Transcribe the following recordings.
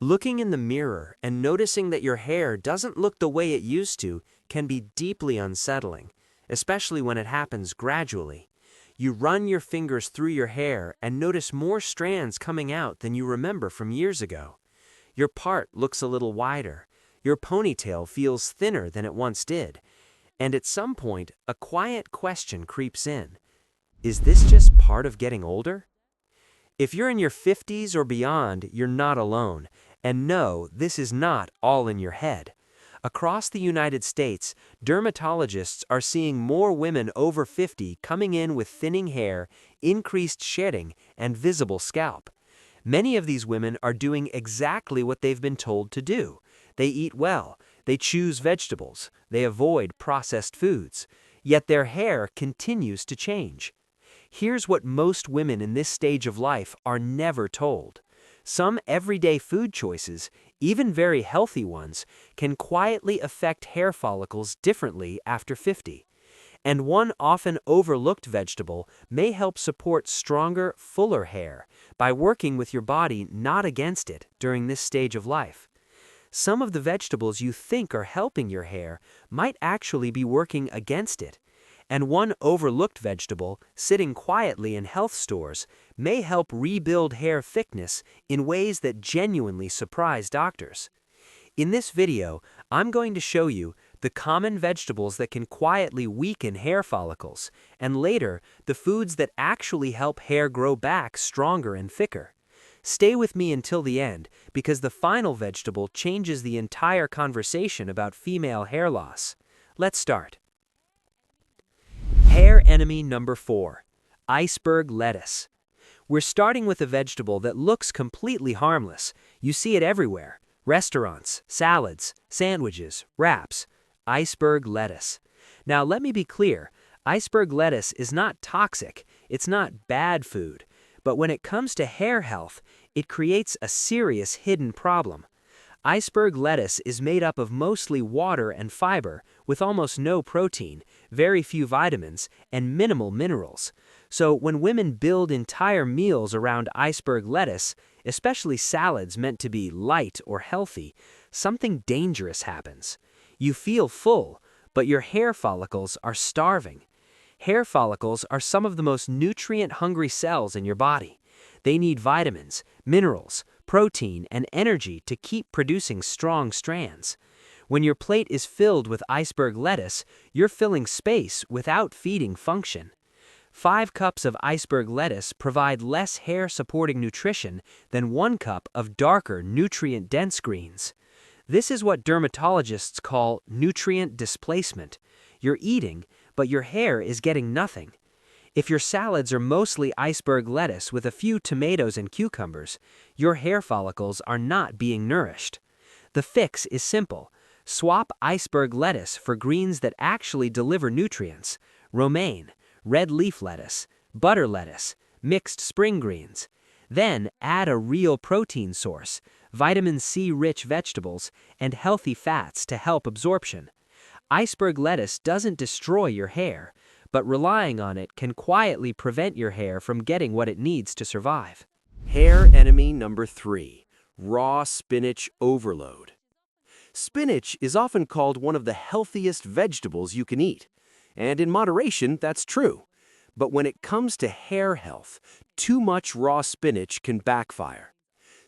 Looking in the mirror and noticing that your hair doesn't look the way it used to can be deeply unsettling, especially when it happens gradually. You run your fingers through your hair and notice more strands coming out than you remember from years ago. Your part looks a little wider, your ponytail feels thinner than it once did, and at some point, a quiet question creeps in. Is this just part of getting older? If you're in your 50s or beyond, you're not alone. And no, this is not all in your head. Across the United States, dermatologists are seeing more women over 50 coming in with thinning hair, increased shedding, and visible scalp. Many of these women are doing exactly what they've been told to do. They eat well, they choose vegetables, they avoid processed foods, yet their hair continues to change. Here's what most women in this stage of life are never told. Some everyday food choices, even very healthy ones, can quietly affect hair follicles differently after 50. And one often overlooked vegetable may help support stronger, fuller hair by working with your body, not against it, during this stage of life. Some of the vegetables you think are helping your hair might actually be working against it. And one overlooked vegetable, sitting quietly in health stores, may help rebuild hair thickness in ways that genuinely surprise doctors. In this video, I'm going to show you the common vegetables that can quietly weaken hair follicles, and later, the foods that actually help hair grow back stronger and thicker. Stay with me until the end, because the final vegetable changes the entire conversation about female hair loss. Let's start. Hair enemy number 4, iceberg lettuce. We're starting with a vegetable that looks completely harmless. You see it everywhere: restaurants, salads, sandwiches, wraps. Iceberg lettuce. Now let me be clear, iceberg lettuce is not toxic, it's not bad food, but when it comes to hair health, it creates a serious hidden problem. Iceberg lettuce is made up of mostly water and fiber, with almost no protein, very few vitamins, and minimal minerals. So when women build entire meals around iceberg lettuce, especially salads meant to be light or healthy, something dangerous happens. You feel full, but your hair follicles are starving. Hair follicles are some of the most nutrient-hungry cells in your body. They need vitamins, minerals, protein, and energy to keep producing strong strands. When your plate is filled with iceberg lettuce, you're filling space without feeding function. 5 cups of iceberg lettuce provide less hair-supporting nutrition than 1 cup of darker, nutrient-dense greens. This is what dermatologists call nutrient displacement. You're eating, but your hair is getting nothing. If your salads are mostly iceberg lettuce with a few tomatoes and cucumbers, your hair follicles are not being nourished. The fix is simple. Swap iceberg lettuce for greens that actually deliver nutrients: romaine, red leaf lettuce, butter lettuce, mixed spring greens. Then add a real protein source, vitamin C-rich vegetables, and healthy fats to help absorption. Iceberg lettuce doesn't destroy your hair, but relying on it can quietly prevent your hair from getting what it needs to survive. Hair enemy number 3, raw spinach overload. Spinach is often called one of the healthiest vegetables you can eat, and in moderation, that's true. But when it comes to hair health, too much raw spinach can backfire.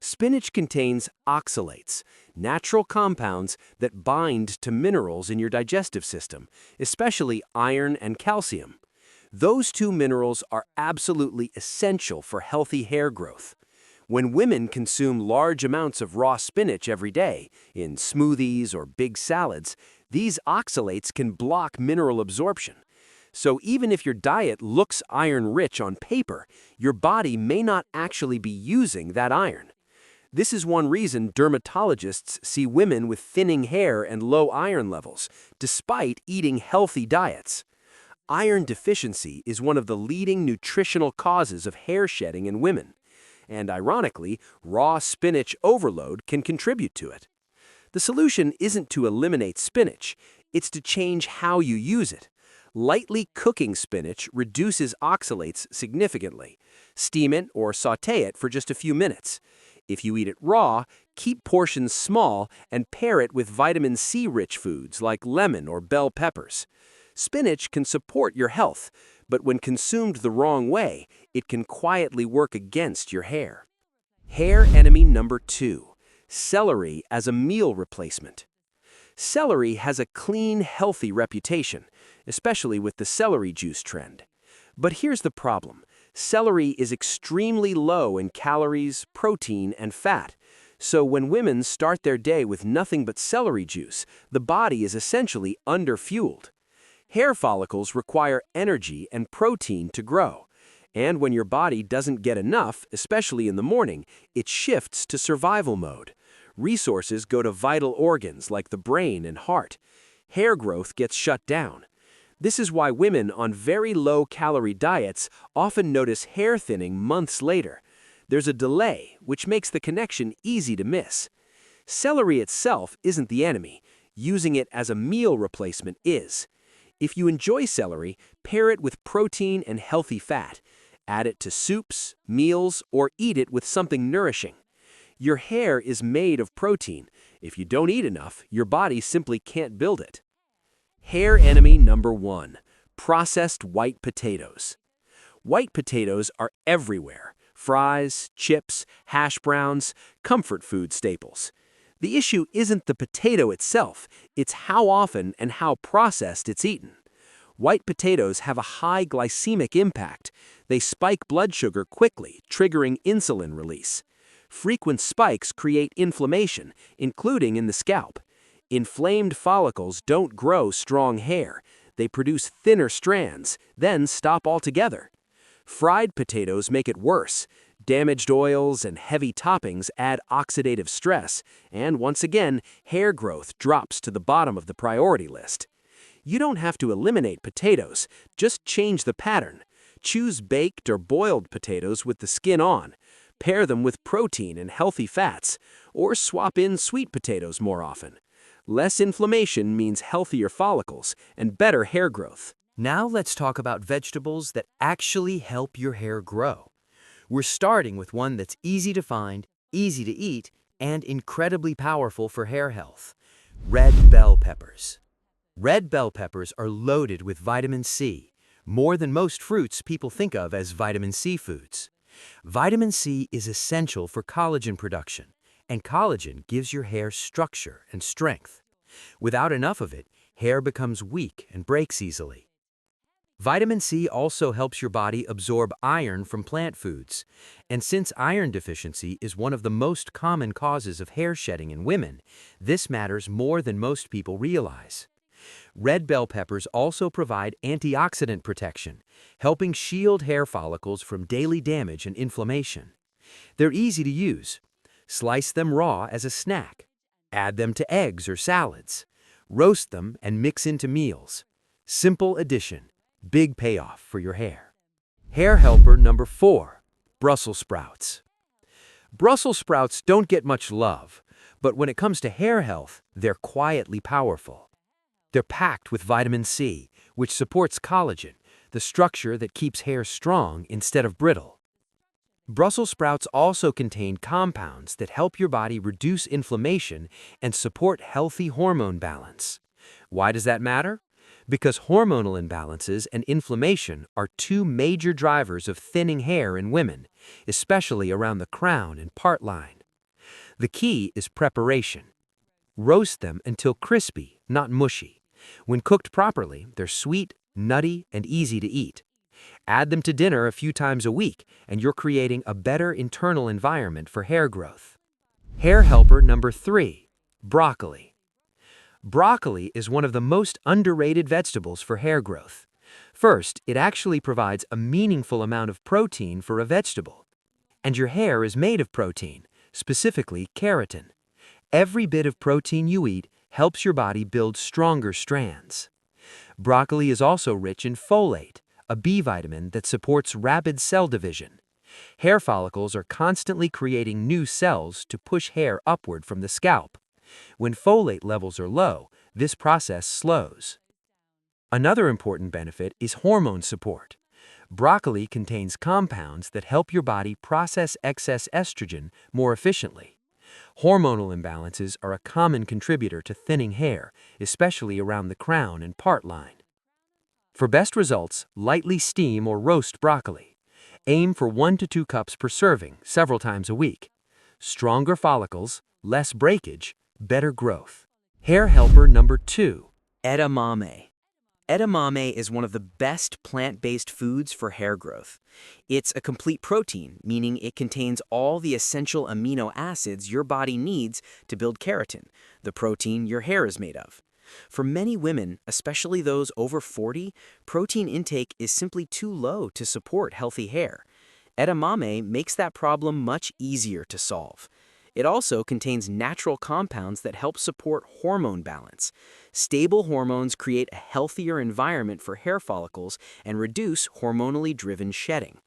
Spinach contains oxalates, natural compounds that bind to minerals in your digestive system, especially iron and calcium. Those 2 minerals are absolutely essential for healthy hair growth. When women consume large amounts of raw spinach every day, in smoothies or big salads, these oxalates can block mineral absorption. So even if your diet looks iron-rich on paper, your body may not actually be using that iron. This is one reason dermatologists see women with thinning hair and low iron levels, despite eating healthy diets. Iron deficiency is one of the leading nutritional causes of hair shedding in women, and ironically, raw spinach overload can contribute to it. The solution isn't to eliminate spinach, it's to change how you use it. Lightly cooking spinach reduces oxalates significantly. Steam it or sauté it for just a few minutes. If you eat it raw, keep portions small and pair it with vitamin C-rich foods like lemon or bell peppers. Spinach can support your health, but when consumed the wrong way, it can quietly work against your hair. Hair enemy number 2, celery as a meal replacement. Celery has a clean, healthy reputation, especially with the celery juice trend. But here's the problem. Celery is extremely low in calories, protein, and fat. So when women start their day with nothing but celery juice, the body is essentially underfueled. Hair follicles require energy and protein to grow. And when your body doesn't get enough, especially in the morning, it shifts to survival mode. Resources go to vital organs like the brain and heart. Hair growth gets shut down. This is why women on very low-calorie diets often notice hair thinning months later. There's a delay, which makes the connection easy to miss. Celery itself isn't the enemy. Using it as a meal replacement is. If you enjoy celery, pair it with protein and healthy fat. Add it to soups, meals, or eat it with something nourishing. Your hair is made of protein. If you don't eat enough, your body simply can't build it. Hair enemy number 1, processed white potatoes. White potatoes are everywhere. Fries, chips, hash browns, comfort food staples. The issue isn't the potato itself, it's how often and how processed it's eaten. White potatoes have a high glycemic impact. They spike blood sugar quickly, triggering insulin release. Frequent spikes create inflammation, including in the scalp. Inflamed follicles don't grow strong hair. They produce thinner strands, then stop altogether. Fried potatoes make it worse. Damaged oils and heavy toppings add oxidative stress, and once again, hair growth drops to the bottom of the priority list. You don't have to eliminate potatoes, just change the pattern. Choose baked or boiled potatoes with the skin on. Pair them with protein and healthy fats, or swap in sweet potatoes more often. Less inflammation means healthier follicles and better hair growth. Now let's talk about vegetables that actually help your hair grow. We're starting with one that's easy to find, easy to eat, and incredibly powerful for hair health: red bell peppers. Red bell peppers are loaded with vitamin C, more than most fruits people think of as vitamin C foods. Vitamin C is essential for collagen production, and collagen gives your hair structure and strength. Without enough of it, hair becomes weak and breaks easily. Vitamin C also helps your body absorb iron from plant foods, and since iron deficiency is one of the most common causes of hair shedding in women, this matters more than most people realize. Red bell peppers also provide antioxidant protection, helping shield hair follicles from daily damage and inflammation. They're easy to use. Slice them raw as a snack. Add them to eggs or salads. Roast them and mix into meals. Simple addition, big payoff for your hair. Hair helper number 4, Brussels sprouts. Brussels sprouts don't get much love, but when it comes to hair health, they're quietly powerful. They're packed with vitamin C, which supports collagen, the structure that keeps hair strong instead of brittle. Brussels sprouts also contain compounds that help your body reduce inflammation and support healthy hormone balance. Why does that matter? Because hormonal imbalances and inflammation are 2 major drivers of thinning hair in women, especially around the crown and part line. The key is preparation. Roast them until crispy, not mushy. When cooked properly, they're sweet, nutty, and easy to eat. Add them to dinner a few times a week, and you're creating a better internal environment for hair growth. Hair helper number 3, broccoli. Broccoli is one of the most underrated vegetables for hair growth. First, it actually provides a meaningful amount of protein for a vegetable. And your hair is made of protein, specifically keratin. Every bit of protein you eat helps your body build stronger strands. Broccoli is also rich in folate, a B vitamin that supports rapid cell division. Hair follicles are constantly creating new cells to push hair upward from the scalp. When folate levels are low, this process slows. Another important benefit is hormone support. Broccoli contains compounds that help your body process excess estrogen more efficiently. Hormonal imbalances are a common contributor to thinning hair, especially around the crown and part line. For best results, lightly steam or roast broccoli. Aim for 1 to 2 cups per serving several times a week. Stronger follicles, less breakage, better growth. Hair helper number 2. Edamame. Edamame is one of the best plant-based foods for hair growth. It's a complete protein, meaning it contains all the essential amino acids your body needs to build keratin, the protein your hair is made of. For many women, especially those over 40, protein intake is simply too low to support healthy hair. Edamame makes that problem much easier to solve. It also contains natural compounds that help support hormone balance. Stable hormones create a healthier environment for hair follicles and reduce hormonally driven shedding.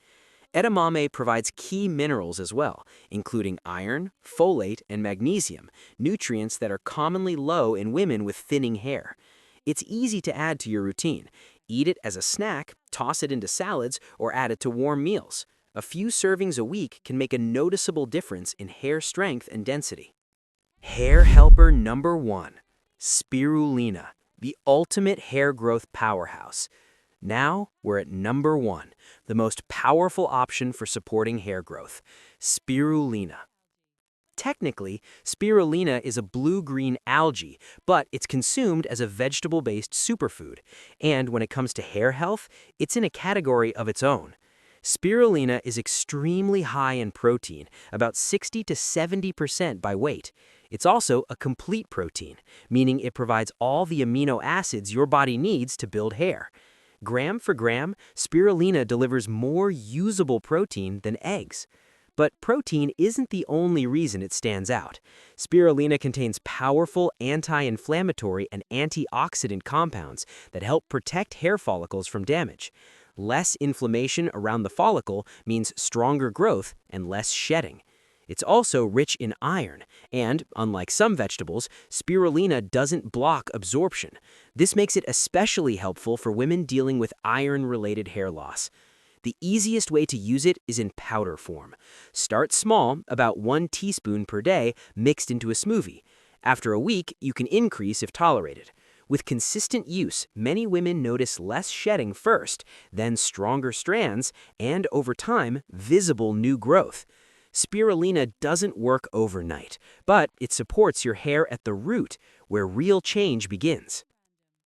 Edamame provides key minerals as well, including iron, folate, and magnesium, nutrients that are commonly low in women with thinning hair. It's easy to add to your routine. Eat it as a snack, toss it into salads, or add it to warm meals. A few servings a week can make a noticeable difference in hair strength and density. Hair helper number 1, spirulina, the ultimate hair growth powerhouse. Now we're at number 1, the most powerful option for supporting hair growth, spirulina. Technically, spirulina is a blue-green algae, but it's consumed as a vegetable-based superfood. And when it comes to hair health, it's in a category of its own. Spirulina is extremely high in protein, about 60 to 70% by weight. It's also a complete protein, meaning it provides all the amino acids your body needs to build hair. Gram for gram, spirulina delivers more usable protein than eggs. But protein isn't the only reason it stands out. Spirulina contains powerful anti-inflammatory and antioxidant compounds that help protect hair follicles from damage. Less inflammation around the follicle means stronger growth and less shedding. It's also rich in iron, and, unlike some vegetables, spirulina doesn't block absorption. This makes it especially helpful for women dealing with iron-related hair loss. The easiest way to use it is in powder form. Start small, about 1 teaspoon per day, mixed into a smoothie. After a week, you can increase if tolerated. With consistent use, many women notice less shedding first, then stronger strands, and over time, visible new growth. Spirulina doesn't work overnight, but it supports your hair at the root, where real change begins.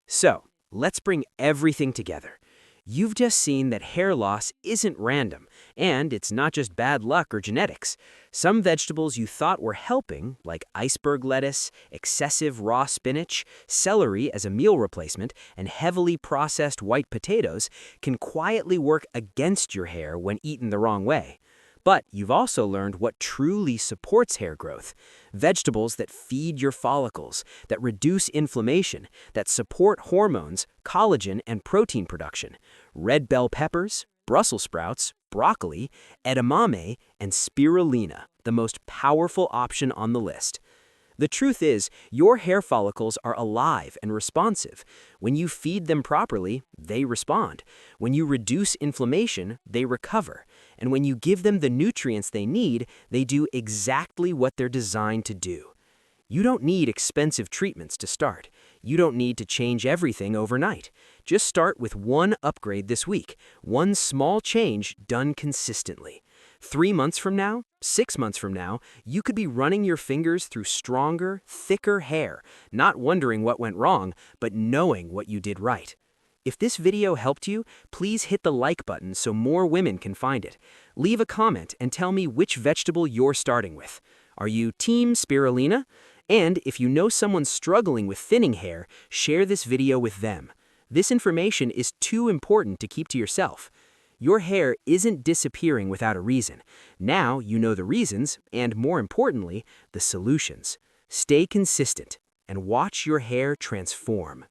So, let's bring everything together. You've just seen that hair loss isn't random, and it's not just bad luck or genetics. Some vegetables you thought were helping, like iceberg lettuce, excessive raw spinach, celery as a meal replacement, and heavily processed white potatoes, can quietly work against your hair when eaten the wrong way. But you've also learned what truly supports hair growth. Vegetables that feed your follicles, that reduce inflammation, that support hormones, collagen, and protein production. Red bell peppers, Brussels sprouts, broccoli, edamame, and spirulina, the most powerful option on the list. The truth is, your hair follicles are alive and responsive. When you feed them properly, they respond. When you reduce inflammation, they recover. And when you give them the nutrients they need, they do exactly what they're designed to do. You don't need expensive treatments to start. You don't need to change everything overnight. Just start with one upgrade this week, one small change done consistently. 3 months from now, 6 months from now, you could be running your fingers through stronger, thicker hair, not wondering what went wrong, but knowing what you did right. If this video helped you, please hit the like button so more women can find it. Leave a comment and tell me which vegetable you're starting with. Are you Team Spirulina? And if you know someone struggling with thinning hair, share this video with them. This information is too important to keep to yourself. Your hair isn't disappearing without a reason. Now you know the reasons, and more importantly, the solutions. Stay consistent and watch your hair transform.